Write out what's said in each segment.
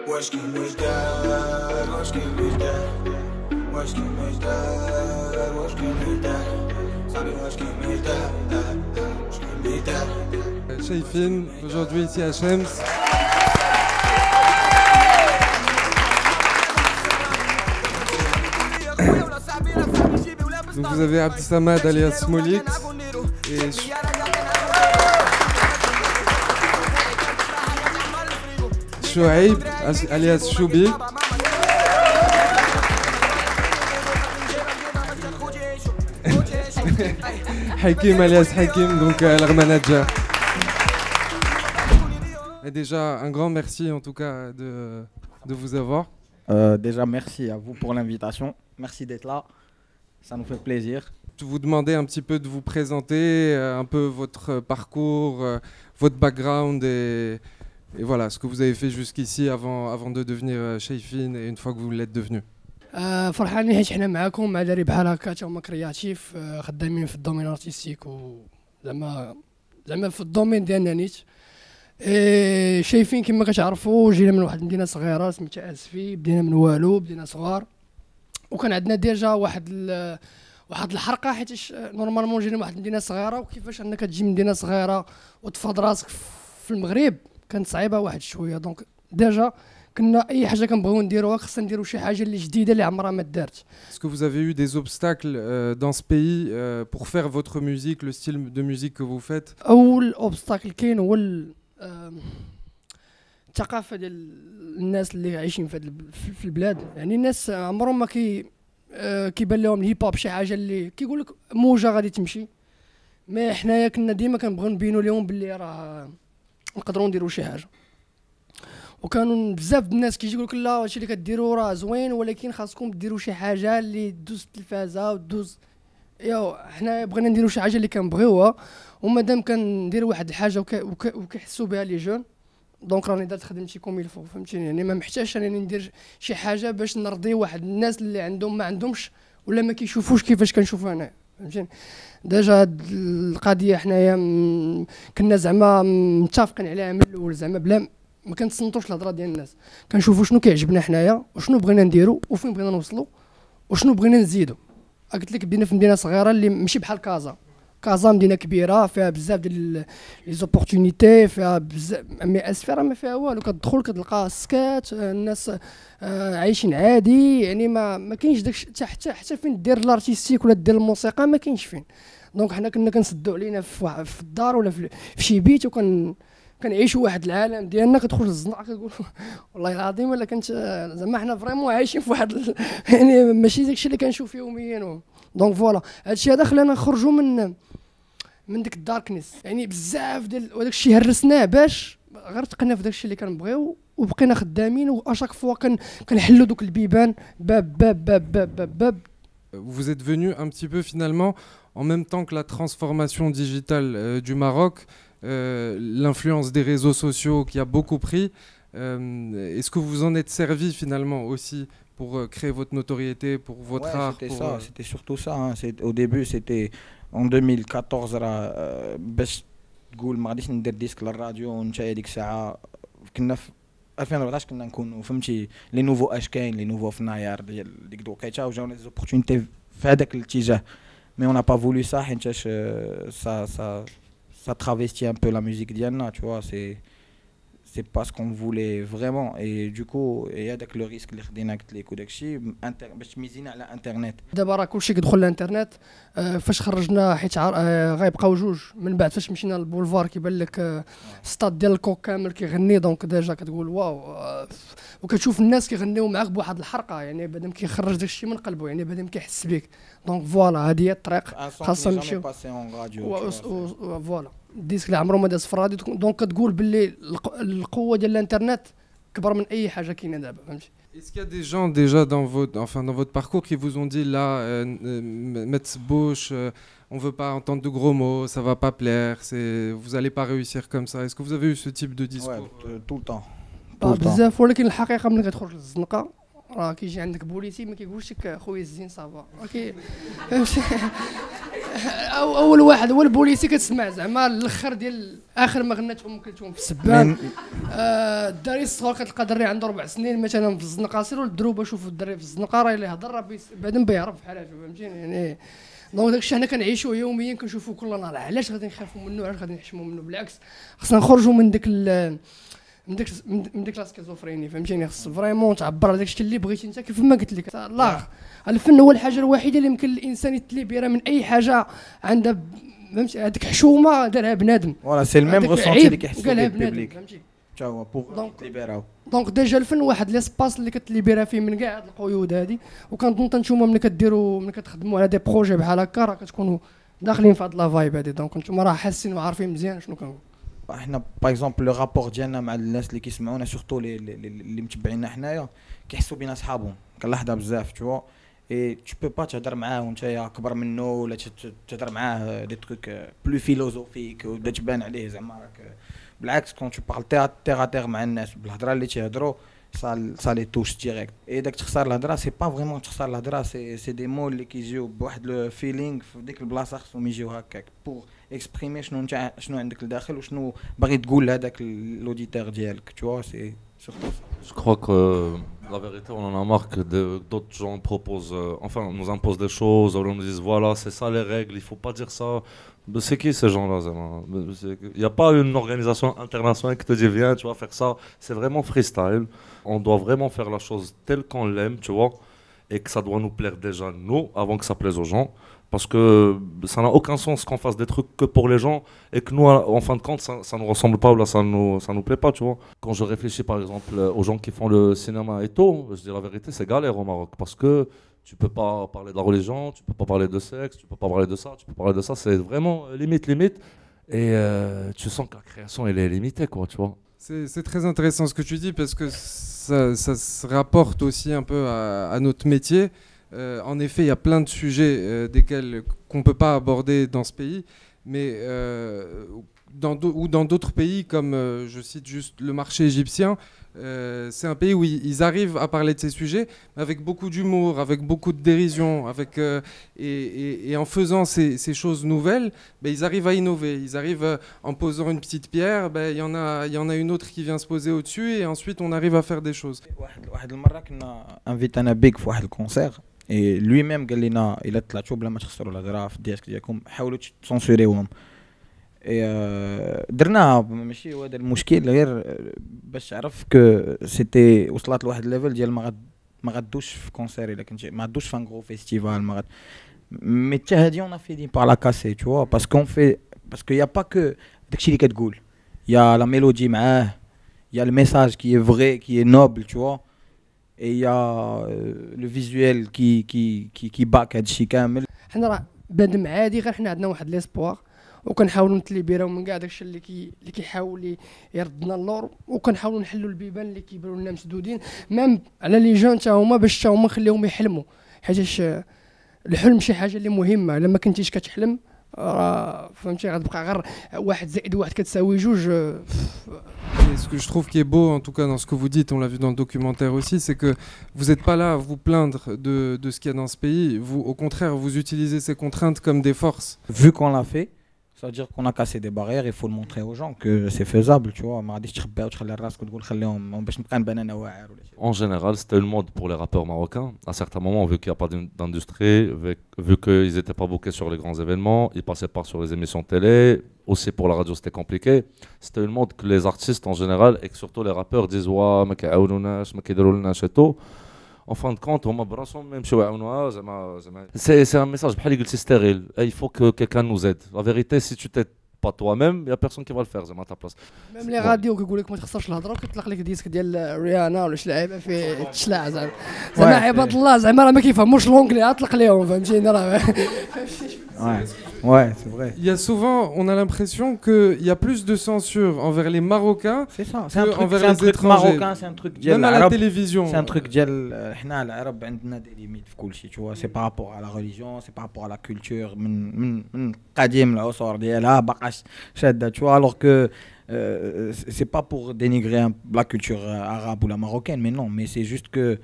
واش كاين واش دار واش كاين واش دار واش كاين واش دار واش كاين واش دار صاحبي واش كاين واش دار واش كاين واش دار. Shaifin, aujourd'hui ici à Shems. Donc vous avez Abdessamad alias Smolix et Chouaib alias Choubi. Hakim alias Hakim, donc leur manager. Et déjà, un grand merci en tout cas de vous avoir. Déjà, merci à vous pour l'invitation. Merci d'être là. Ça nous fait plaisir. Je vous demandais un petit peu de vous présenter, un peu votre parcours, votre background et voilà, ce que vous avez fait jusqu'ici avant de devenir Shaifin et une fois que vous l'êtes devenu. فرحانين حيت حنا معاكم مع داري بحال هكا تا هما كرياتيف خدامين في الدومين ارتستيك وزعما في الدومين ديالنا نيت. شايفين كما كتعرفوا جينا من واحد المدينه صغيره سميتها اسفي، بدينا من والو، بدينا صغار وكان عندنا ديجا واحد الحرقه حيت نورمالمون جينا من واحد المدينه صغيره، وكيفاش انك تجي من مدينه صغيره وتفرض راسك في المغرب كانت صعيبه واحد شويه. دونك ديجا كنا اي حاجه كنبغيو نديروها خصنا نديرو شي حاجه اللي جديده اللي عمرها ما دارت. Est-ce que vous avez eu des obstacles dans ce pays pour faire votre musique, le style de musique que vous faites? اول اوبستاكل كاين هو الثقافه ديال الناس اللي عايشين في البلاد. يعني الناس عمرهم ما كيبان لهم الهيب هوب شي حاجه اللي كيقول لك موجه غادي تمشي، ما حنايا كنا ديما كنبغيو نبينوا لهم باللي راه نقدروا نديروا شي حاجه. وكانوا بزاف الناس كيجي يقول لك لا هادشي اللي كديروا راه زوين ولكن خاصكم ديروا شي حاجه اللي دوز التلفازه ودوز. حنا بغينا نديروا شي حاجه اللي كنبغيوها، ومادام كندير واحد الحاجه وكيحسوا بها لي جون دونك راني درت خدمتي كوم يلفو، فهمتيني. يعني ما محتاجش انني ندير شي حاجه باش نرضي واحد الناس اللي عندهم ما عندهمش ولا ما كيشوفوش كيفاش كنشوف انا، فهمتيني. ديجا هاد القضيه حنايا كنا زعما متفقين عليها من الاول، زعما بلا ما كنتصنتوش الهضره ديال الناس، كنشوفوا شنو كيعجبنا حنايا وشنو بغينا نديرو وفين بغينا نوصلوا وشنو بغينا نزيدو. قلت لك بدينا في مدينه صغيره اللي ماشي بحال كازا مدينه كبيره فيها بزاف ديال لي زوبورتونيتي، فيها بزاف. مي اسفي راه ما فيها والو، كتدخل كتلقى سكات الناس عايشين عادي، يعني ما كاينش داكشي حتى فين دير الارتيستيك ولا دير الموسيقى ما كاينش فين. دونك حنا كنا كنسدوا علينا في الدار ولا في شي بيت كنعيشوا واحد العالم ديالنا، كتدخل للزنقه كتقول والله العظيم ولا كنت زعما حنا فريمون عايشين في واحد يعني ماشي داكشي اللي كنشوف يوميا. دونك فوالا هادشي هذا خلانا نخرجوا من ديك الداركنس، يعني بزاف ديال وداك الشيء هرسناه باش غير تقنا في داك الشيء اللي كنبغيو وبقينا خدامين واشاك فوا كنحلوا دوك البيبان باب. Vous êtes venu un petit peu finalement en même temps que la transformation digitale du Maroc, l'influence des réseaux sociaux qui a beaucoup pris. Est-ce que vous en êtes servi finalement aussi pour créer votre notoriété, pour votre art? C'était surtout ça. Hein. Au début, c'était en 2014 باش تقول ما غاديش ندير ديسك للراديو ونتا ديك الساعه كنا في 2014 كنا نكونوا فهمتي لي نوفو اش كاين لي نوفو فناير ديال ديك الوقيته وجاونا دي زوبورتونيتي في هذاك الاتجاه. مي اون با فولو سا حيتاش ça travestit un peu la musique diana, tu vois, c'est pas ce qu'on voulait vraiment. Et du coup il y a le risque اللي خدينا قلت لك وداك الشيء باش ميزينا على انترنت. دابا راه كلشي كيدخل للانترنت. فاش خرجنا حيت غيبقاو جوج من بعد فاش مشينا للبولفار كيبان لك ستاد ديال الكوك كامل كيغني، دونك ديجا كتقول واو، وكتشوف الناس كيغنيو معاك بواحد الحرقه، يعني بنادم كيخرج داك الشيء من قلبه، يعني بنادم كيحس بك. دونك فوالا هذه هي الطريق خاصنا نمشيو. فوالا الديسك اللي عمره ما داز في الراديو، دونك كتقول باللي القوه ديال الانترنت كبر من اي حاجه كاينه دابا، فهمتي. Est-ce qu'il y a des gens déjà dans votre parcours qui vous ont dit là, Metz Bouche, on veut pas entendre de gros mots, ça va pas plaire, vous allez pas réussir comme ça? Est-ce que vous avez eu ce type de discours? Ouais, tout le temps. بزاف، ولكن الحقيقه ملي كتخرج للزنقه راه كيجي عندك بوليسي ما كيقولش لك خويا الزين صافا، فهمتي. اول واحد هو البوليسي كتسمع زعما الاخر ديال اخر ما غنات كلثوم في السبان. الدراري الصغار كتلقى دري عنده 4 سنين مثلا في الزنقه، سيروا للدروبه شوفوا الدري في الزنقه راه اللي هضر راه بعدين بيهرب بحال هكا فهمتيني يعني. دونك داكشي حنا كنعيشوه يوميا كنشوفوا كل نهار. علاش غادي نخافوا منه؟ علاش غادي نحشموا منه؟ بالعكس خصنا نخرجوا من ديك من ديك لاسكيزوفريني فهمتيني. خص فريمون تعبر على داكشي اللي بغيتي انت كيف ما قلت لك. الله الفن هو الحاجه الوحيده اللي يمكن الانسان يتليبيرا من اي حاجه عندها فهمتي. هذيك حشومه دارها بنادم فوالا سي الميم ريسونتي اللي كيحسوا به البوبليك فهمتي. تا هو بوغ تليبيراو. دونك ديجا الفن واحد ليسباس اللي كتليبيرا فيه من كاع هاد القيود هادي. وكنظن نتوما ملي كتخدموا على دي بروجي بحال هكا راه كتكونوا داخلين في هاد لا فايب هادي. دونك نتوما راه حاسين وعارفين مزيان شنو كنقول. احنا باغ اكزومبل لو رابور ديالنا مع الناس اللي كيسمعونا سورتو اللي متبعينا حنايا كيحسوا بينا صحابهم. كنلاحظها بزاف تو اي تو بو با تهضر معاه وانت اكبر منه ولا تهضر معاه دي تروك بلو فيلوزوفيك وبدا تبان عليه زعما راك بالعكس. كون تو بارل تيغ تيغ مع الناس بالهضره اللي تيهضروا سا لي توش ديريكت. اي داك تخسر الهضره سي با فريمون تخسر الهضره، سي دي مو اللي كيجيو بواحد لو فيلينغ في ديك البلاصه خصهم يجيو هكاك بوغ اكسبريمي شنو عندك لداخل وشنو باغي تقول لهذاك لوديتور ديالك تو سي surtout ça. Je crois que la vérité, on en a marre que d'autres gens proposent, enfin, nous imposent des choses, ou on nous dise voilà, c'est ça les règles, il faut pas dire ça. Mais c'est qui ces gens-là? Il n'y a pas une organisation internationale qui te dit viens, tu vas faire ça. C'est vraiment freestyle. On doit vraiment faire la chose telle qu'on l'aime, tu vois, et que ça doit nous plaire déjà nous, avant que ça plaise aux gens. Parce que ça n'a aucun sens qu'on fasse des trucs que pour les gens et que nous, en fin de compte, ça nous ressemble pas ou là, ça nous plaît pas, tu vois. Quand je réfléchis par exemple aux gens qui font le cinéma et tout, je dis la vérité, c'est galère au Maroc parce que tu peux pas parler de la religion, tu peux pas parler de sexe, tu peux pas parler de ça, tu peux parler de ça, c'est vraiment limite. Et tu sens que la création, elle est limitée, quoi, tu vois. C'est très intéressant ce que tu dis parce que ça se rapporte aussi un peu à notre métier. En effet, il y a plein de sujets qu'on ne peut pas aborder dans ce pays, mais dans d'autres pays, comme je cite juste le marché égyptien, c'est un pays où ils arrivent à parler de ces sujets avec beaucoup d'humour, avec beaucoup de dérision, et en faisant ces choses nouvelles, ils arrivent à innover. Ils arrivent en posant une petite pierre, il y en a une autre qui vient se poser au-dessus, et ensuite on arrive à faire des choses. واحد المره كنا انفيتانا بيك في واحد الكونسير اي لوي ميم قال لنا الا طلعتوا بلا ما تخسروا الهضره في الديسك ديالكم حاولوا تسونسوريوهم. درناها ماشي هو هذا المشكل غير باش تعرف كو سيتي وصلت لواحد الليفل ديال ما غادوش في كونسير الا كنتي ما غادوش في ان غرو فيستيفال ما غاد مي حتى هادي اون فيني بار لا كاسي تو باسكو يا با كو داكشي اللي كتقول يا لا ميلودي معاه يا الميساج كي فري كي نوبل تو et il y a le visuel qui back هادشي كامل. حنا راه بنادم عادي غير حنا عندنا واحد ليسبوار وكنحاولوا نتليبيراو من كاع داكشي اللي كيحاول يردنا اللور وكنحاولوا نحلوا البيبان اللي كيبانوا لنا مسدودين ميم على لي جون حتى هما باش حتى هما نخليهم يحلموا حيتاش الحلم شي حاجه اللي مهمه. الا ما كنتيش كتحلم فهمتي غتبقى غير 1 زائد 1 كتساوي 2. Et ce que je trouve qui est beau, en tout cas dans ce que vous dites, on l'a vu dans le documentaire aussi, c'est que vous n'êtes pas là à vous plaindre de ce qu'il y a dans ce pays. Vous, au contraire, vous utilisez ces contraintes comme des forces. Vu qu'on l'a fait, ça veut dire qu'on a cassé des barrières. Il faut le montrer aux gens que c'est faisable, tu vois. ما غاديش تخبيها وتخلي راسك وتقول خليهم باش نبقى نبان انا واعر ولا شي. En général, c'était une mode pour les rappeurs marocains. À certains moments, vu qu'il n'y a pas d'industrie, vu qu'ils n'étaient pas bookés sur les grands événements, ils passaient pas sur les émissions de télé. Aussi pour la radio, c'était compliqué. C'était une mode que les artistes en général et que surtout les rappeurs disent ouais, ma كيعاونوناش ما كيديرولناش et tout. En fin de compte, هما براسهم ما يمشيو يعاونوها زعما c'est un message بحال قلتي stérile. Il faut que quelqu'un nous aide. La vérité, si tu t'aides pas toi-même, il y a personne qui va le faire زعما à ta place. ميم لي راديو كيقول لك ما تخسرش الهضره وكيطلق لك ديسك ديال ريانا ولا شي لعيبه فيه تشلاع زعما عباد الله زعما راه ما كيفهموش لونجلي اطلق ليهم فهمتيني راه. Ouais, c'est vrai. Il y a souvent, on a l'impression qu'il y a plus de censure envers les Marocains qu'envers les étrangers. Marocain, c'est un truc Même à la télévision. C'est un truc ديال حنا العرب عندنا des limites في كل شيء tu vois. C'est par rapport à la religion, c'est par rapport à la culture من قديم العصور ديالها باقاش شاده tu vois. Alors que c'est pas pour dénigrer la culture arabe ou la marocaine mais non, mais c'est juste que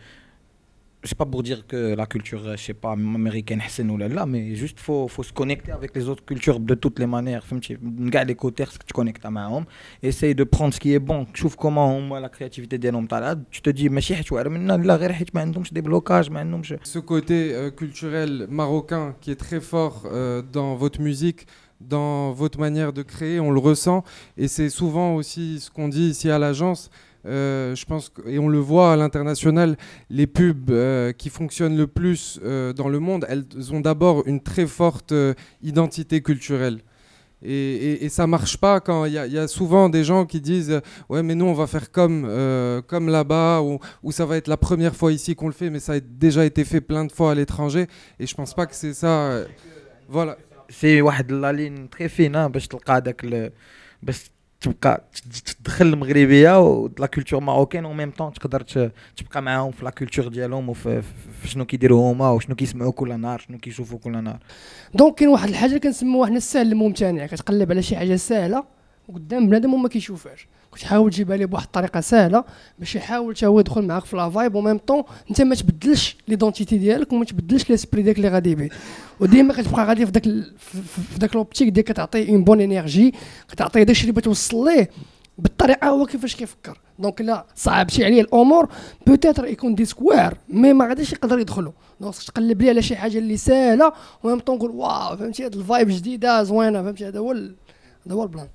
c'est pas pour dire que la culture, je sais pas, américaine, حسن ولا لا, mais juste faut se connecter avec les autres cultures de toutes les manières. فهمتي, من كاع les côtés خصك تكونيكتا معاهم. Essaye de prendre ce qui est bon. شوف comment هما la créativité ديالهم طالعه. Tu te dis ماشي حيت واعر منا, لا غير حيت ما عندهمش des blocages, ما عندهمش. Ce côté culturel marocain qui est très fort dans votre musique, dans votre manière de créer, on le ressent, et c'est souvent aussi ce qu'on dit ici à l'agence. Je pense et on le voit à l'international, les pubs qui fonctionnent le plus dans le monde, elles ont d'abord une très forte identité culturelle. Et ça marche pas quand il y a souvent des gens qui disent ouais mais nous on va faire comme là-bas, ou ça va être la première fois ici qu'on le fait, mais ça a déjà été fait plein de fois à l'étranger, et je pense pas que c'est ça. Voilà. C'est واحد لا لين très fine باش تلقى داك باش تبقى تدخل المغربيه و لا كولتور ماروكين او ميم طون تقدر تبقى معاهم في لا كولتور ديالهم وفي شنو كيديروا هما وشنو كيسمعوا كل نهار شنو كيشوفوا كل نهار. دونك كاين واحد الحاجه كنسموها حنا السهل الممتنع. كتقلب على شي حاجه سهله وقدام بنادم وما كيشوفهاش، كتحاول تجيبها ليه بواحد الطريقه سهله باش يحاول حتى هو يدخل معاك في لا فايب، و ميم طون انت ما تبدلش ليدونتيتي ديالك وما تبدلش ليسبري ديالك اللي غادي به، وديما كتبقى غادي في داك لوبتيك ديال كتعطي اون بون انرجي، كتعطيه داكشي اللي بتوصل ليه بالطريقه هو كيفاش كيفكر. دونك لا صعبتي عليه الامور بوتيتر يكون ديسك واعر مي ما غاديش يقدر يدخلوا، دونك تقلب ليه على شي حاجه اللي سهله وميم طون نقول واو فهمتي هاد الفايب جديده زوينه، فهمتي هذا هو البلان.